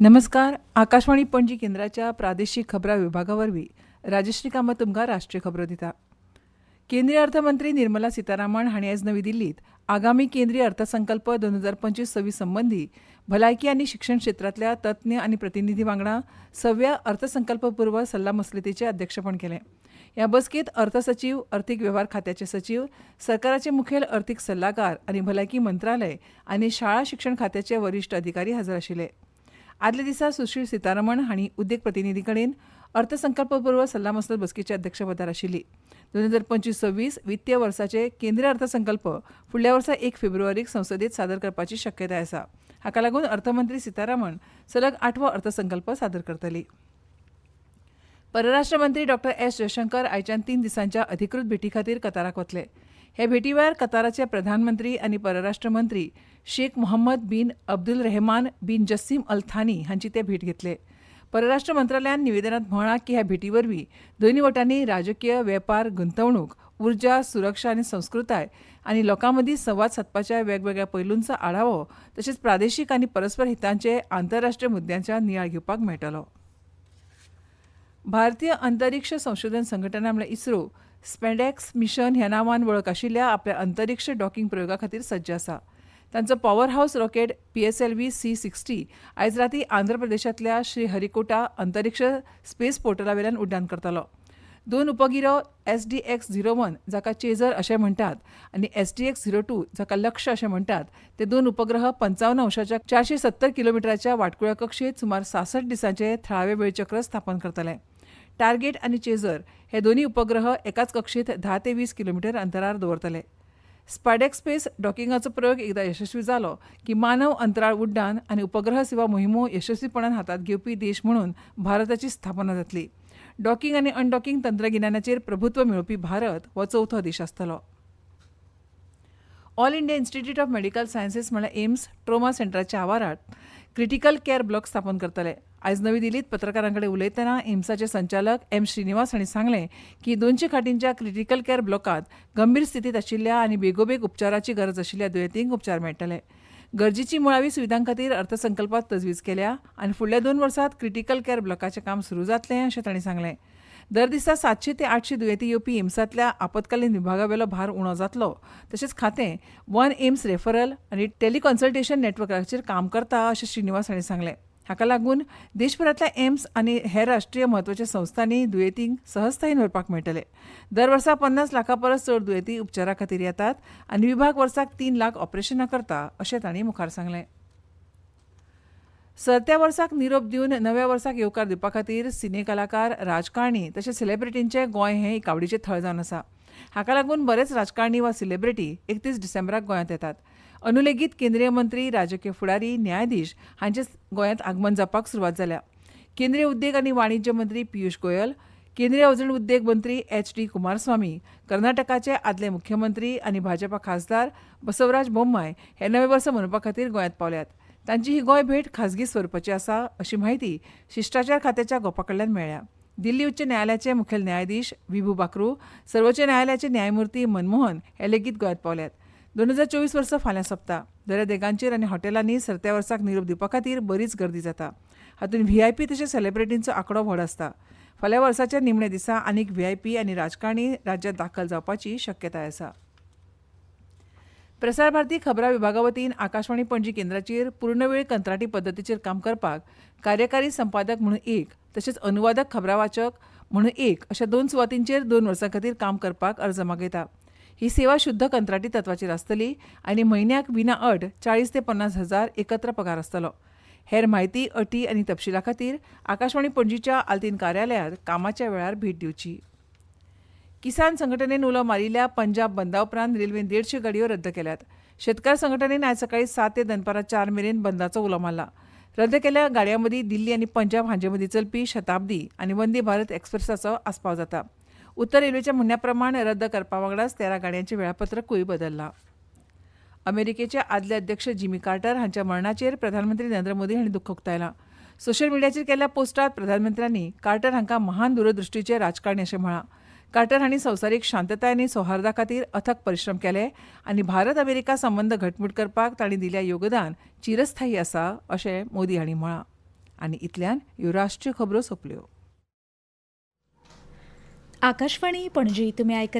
नमस्कार. आकाशवाणी पणजी केंद्राच्या प्रादेशीक खबरां विभागावरवीं राजश्री कामत तुमकां राष्ट्रीय खबरो दिता. केंद्रीय अर्थमंत्री निर्मला सीतारामन हांणी आयज नवी दिल्लींत आगामी केंद्रीय अर्थसंकल्प 2025-26 संबंधी भलायकी आनी शिक्षण क्षेत्रांतल्या तज्ञ आनी प्रतिनिधी वांगडा 6व्या अर्थसंकल्पपूर्व सल्लामसलतीचें अध्यक्षपण केलें. ह्या बसकेंत अर्थ सचीव, अर्थीक वेव्हार खात्याचे सचीव, सरकाराचे मुखेल अर्थीक सल्लागार आनी भलायकी मंत्रालय आनी शाळा शिक्षण खात्याचे वरिश्ठ अधिकारी हाजीर आशिल्ले. आदल्या दिसा सुश्री सीतारामन हांणी उद्देग प्रतिनिधी कडेन अर्थसंकल्पपूर्व सल्लामसलत बसकेच्या अध्यक्षपदार आशिल्ली. 2025-26 वित्तीय वर्साचे केंद्रीय अर्थसंकल्प फुडल्या वर्सा 1 फेब्रुवारीक संसदेत सादर करपाची शक्यताय आसा. हाका लागून अर्थमंत्री सीतारामन सलग 8वो अर्थसंकल्प सादर करतली. परराष्ट्र मंत्री डॉ. एस. जयशंकर आयच्यान 3 दिसांच्या अधिकृत भेटी खातीर कताराक वतले. हे भेटी वेळार कताराचे प्रधानमंत्री आनी परराष्ट्र मंत्री शेख मोहम्मद बिन अब्दुलरहमान बिन जसीम अल थानी हांची ते भेट घेतले. परराष्ट्र मंत्रालयान निवेदनांत म्हळां की ह्या भेटी वरवीं दोनूय वटांनी राजकीय, वेपार, गुंतवणूक, उर्जा, सुरक्षा आनी संस्कृताय आनी लोकां मदीं संवाद सादपाच्या वेगवेगळ्या पैलूंचो आढावो तशेंच प्रादेशीक आनी परस्पर हितांचे आंतरराष्ट्रीय मुद्द्यांचा नियाळ घेवपाक मेळटलो. भारतीय अंतरीक्ष संशोधन संघटना म्हळ्यार इस्रो स्पेडॅक्स मिशन ह्या नांवान वळख आशिल्ल्या आपल्या अंतरीक्ष डॉकिंग प्रयोगा खातीर सज्ज आसा. तांचो पॉवर हावस रॉकेट PSLV-C60 आयज राती आंध्र प्रदेशांतल्या श्रीहरिकोटा अंतरीक्ष स्पेस पोर्टला वयल्यान उड्डाण करतलो. 2 उपगिरो SDX-01 जाका चेझर अशें म्हणटात आनी SDX-02 जाका लक्ष्य अशें म्हणटात ते 2 उपग्रह 55° 470 किलोमिटराच्या वाटकुळ्या कक्षेत सुमार 66 दिसांचे थळावे वेळचक्र स्थापन करतले. टार्गेट आनी चेझर हे दोन्ही उपग्रह एकाच कक्षेत 10 ते 20 किलोमीटर अंतरार दवरतले. स्पायडेक्स स्पेस डॉकिंगाचो प्रयोग एकदा यशस्वी जालो की मानव अंतराळ उड्डाण आनी उपग्रह सेवा मोहिमो यशस्वीपणान हातांत घेवपी देश म्हणून भारताची स्थापना जातली. डॉकिंग आनी अनडॉकिंग तंत्रगिन्यानाचेर प्रभुत्व मेळोवपी भारत हो 4थो देश आसतलो. All India Institute of Medical Sciences म्हळ्यार एम्स ट्रोमा सेंटराच्या आवारांत क्रिटिकल केअर ब्लॉक स्थापन करतले. आयज नवी दिल्लीत पत्रकारां कडेन उलयतना एम्साचे संचालक M. श्रीनिवास हांणी सांगलें की 200 खाटींच्या क्रिटिकल केअर ब्लॉकांत गंभीर स्थितीत आशिल्ल्या आनी बेगोबेग उपचाराची गरज आशिल्ल्या दुयेंतींक उपचार मेळटले. गरजेची मुळावी सुविधां खातीर अर्थसंकल्पात तजवीज केल्या आनी फुडल्या 2 वर्सांत क्रिटिकल केअर ब्लॉकाचें काम सुरू जातलें अशें तांणी सांगलें. दर दिसा 700 ते 800 दुयेंती येवपी एम्सांतल्या आपतकालीन विभागावेलो भार उणो जातलो. तशेंच खातें वन एम्स रेफरल आनी टेलिकन्सल्टेशन नेटवर्काचेर काम करता अशें श्रीनिवास हांणी सांगलें. हाका लागून देशभरांतल्या एम्स आनी हेर राष्ट्रीय म्हत्वाच्या संस्थांनी दुयेंतींक सहजतायेन व्हरपाक मेळटले. दर वर्सा 50 लाखां परस चड दुयेंती उपचारा खातीर येतात आनी विभाग वर्साक 3 लाख ऑपरेशनां करता अशें तांणी मुखार सांगलें. सरत्या वर्साक निरोप दिवन नव्या वर्साक येवकार दिवपा खातीर सिने कलाकार, राजकारणी तशेंच सेलिब्रिटींचें गोंय हें एक आवडीचें थळ जावन आसा. हाका लागून बरेच राजकारणी वा सेलिब्रिटी 31 डिसेंबराक गोंयांत येतात. अनुलेगीत केंद्रीय मंत्री, राजकीय फुडारी, न्यायाधीश हांचें गोंयांत आगमन जावपाक सुरवात जाल्या. केंद्रीय उद्देग आनी वाणिज्य मंत्री पियुष गोयल, केंद्रीय अवजण उद्देग मंत्री HD कुमारस्वामी, कर्नाटकाचे आदले मुख्यमंत्री आनी भाजपा खासदार बसवराज बोम्माय हे नवें वर्स मनोवपा खातीर गोंयांत पावल्यात. तांची ही गोंय भेट खाजगी स्वरुपाची आसा अशी माहिती शिश्टाचार खात्याच्या गोपा कडल्यान मेळ्ळ्या. दिल्ली उच्च न्यायालयाचे मुखेल न्यायाधीश विभू बाकरू, सर्वोच्च न्यायालयाचे न्यायमूर्ती मनमोहन हे लेगीत गोंयांत पावल्यात. 2024 वर्स फाल्यां सोंपता. दर्या देगांचेर आनी हॉटेलांनी सरत्या वर्साक निरोप दिवपा खातीर बरीच गर्दी जाता. हातूंत VIP तशेंच सेलिब्रिटींचो आंकडो व्हड आसता. फाल्यां वर्साच्या निमण्या दिसा आनीक VIP आनी राजकारणी राज्यांत दाखल जावपाची शक्यताय आसा. प्रसार भारती खबरां विभागा वतीन आकाशवाणी पणजी केंद्राचेर पूर्णवेळ कंत्राटी पद्दतीचेर काम करपाक कार्यकारी संपादक म्हणून 1 तशेंच अनुवादक खबरां वाचक म्हणून 1 अशा 2 सुवातींचेर 2 वर्सां खातीर काम करपाक अर्ज मागयता. ही सेवा शुद्ध कंत्राटी तत्वाचेर आसतली आनी म्हयन्याक विना अट 40 ते 50 हजार एकत्र पगार आसतलो. हेर म्हायती, अटी आनी तपशिला खातीर आकाशवाणी पणजीच्या आल्तीन कार्यालयांत कामाच्या वेळार भेट दिवची. किसान संघटनेन उलो मारिल्ल्या पंजाब बंदा उपरांत रेल्वेन 150 गाडयो रद्द केल्यात. शेतकार संघटनेन आयज सकाळी 7 ते दनपारां 4 मेरेन बंदाचो उलो मारला. रद्द केल्ल्या गाडयां मदीं दिल्ली आनी पंजाब हांचे मदीं चलपी शताब्दी आनी वंदे भारत एक्सप्रेसाचो आस्पाव जाता. उत्तर रेल्वेच्या म्हणण्या प्रमाण रद्द करपा वांगडाच 13 गाडयांचें वेळापत्रकूय बदल्लां. अमेरिकेचे आदले अध्यक्ष जिमी कार्टर हांच्या मरणाचेर प्रधानमंत्री नरेंद्र मोदी हांणी दुख्ख उक्तायलां. सोशल मिडियाचेर केल्ल्या पोस्टांत प्रधानमंत्र्यांनी कार्टर हांकां महान दूरदृश्टीचे राजकारणी अशें म्हळां. कार्टर हांणी संवसारीक शांतताय आनी सौहार्दा खातीर अथक परिश्रम केले आनी भारत अमेरिका संबंद घटमूट करपाक तांणी दिल्लें योगदान चिरस्थायी आसा अशें मोदी हांणी म्हळां. आनी इतल्यान ह्यो राष्ट्रीय खबरो सोंपल्यो. आकाशवाणी पणजी, तुम्ही ऐकत